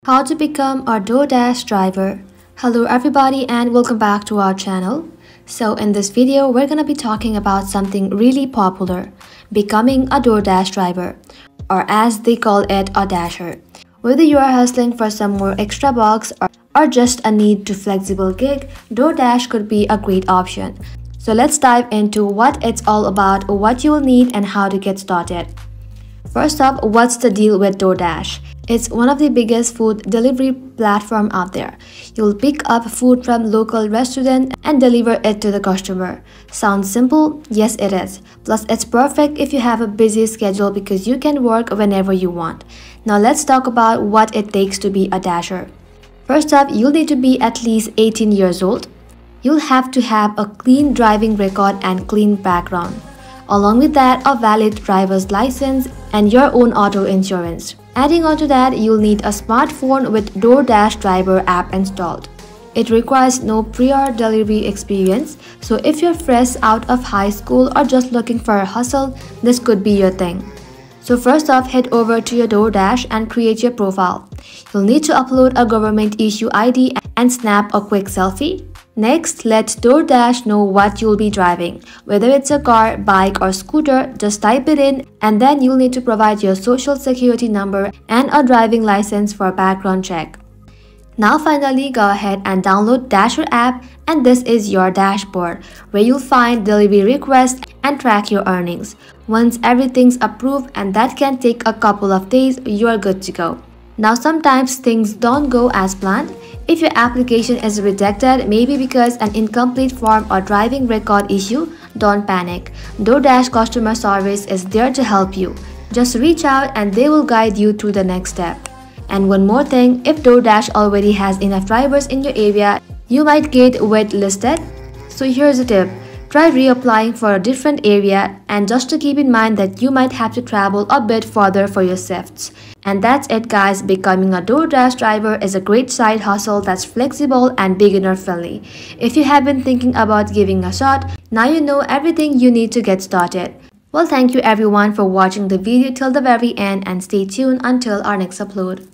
How to become a DoorDash driver. Hello everybody and welcome back to our channel. So in this video, we're gonna be talking about something really popular, becoming a DoorDash driver, or as they call it, a dasher. Whether you are hustling for some more extra bucks or just a need to flexible gig, DoorDash could be a great option. So let's dive into what it's all about, what you will need and how to get started. First up, what's the deal with DoorDash? It's one of the biggest food delivery platform out there. You'll pick up food from local restaurant and deliver it to the customer. Sounds simple? Yes, it is. Plus, it's perfect if you have a busy schedule because you can work whenever you want. Now let's talk about what it takes to be a dasher. First up, you'll need to be at least 18 years old. You'll have to have a clean driving record and clean background. Along with that, a valid driver's license and your own auto insurance. Adding on to that, you'll need a smartphone with DoorDash driver app installed. It requires no prior delivery experience, so if you're fresh out of high school or just looking for a hustle, this could be your thing. So first off, head over to your DoorDash and create your profile. You'll need to upload a government issue ID and snap a quick selfie. Next, let DoorDash know what you'll be driving. Whether it's a car, bike or scooter, just type it in and then you'll need to provide your social security number and a driving license for a background check. Now finally, go ahead and download Dasher app and this is your dashboard where you'll find delivery requests and track your earnings. Once everything's approved, and that can take a couple of days, you are good to go. Now sometimes things don't go as planned. If your application is rejected, maybe because an incomplete form or driving record issue, don't panic. DoorDash customer service is there to help you. Just reach out and they will guide you through the next step. And one more thing, if DoorDash already has enough drivers in your area, you might get waitlisted. So here's a tip. Try reapplying for a different area and just to keep in mind that you might have to travel a bit further for your shifts. And that's it guys, becoming a DoorDash driver is a great side hustle that's flexible and beginner friendly. If you have been thinking about giving a shot, now you know everything you need to get started. Well, thank you everyone for watching the video till the very end and stay tuned until our next upload.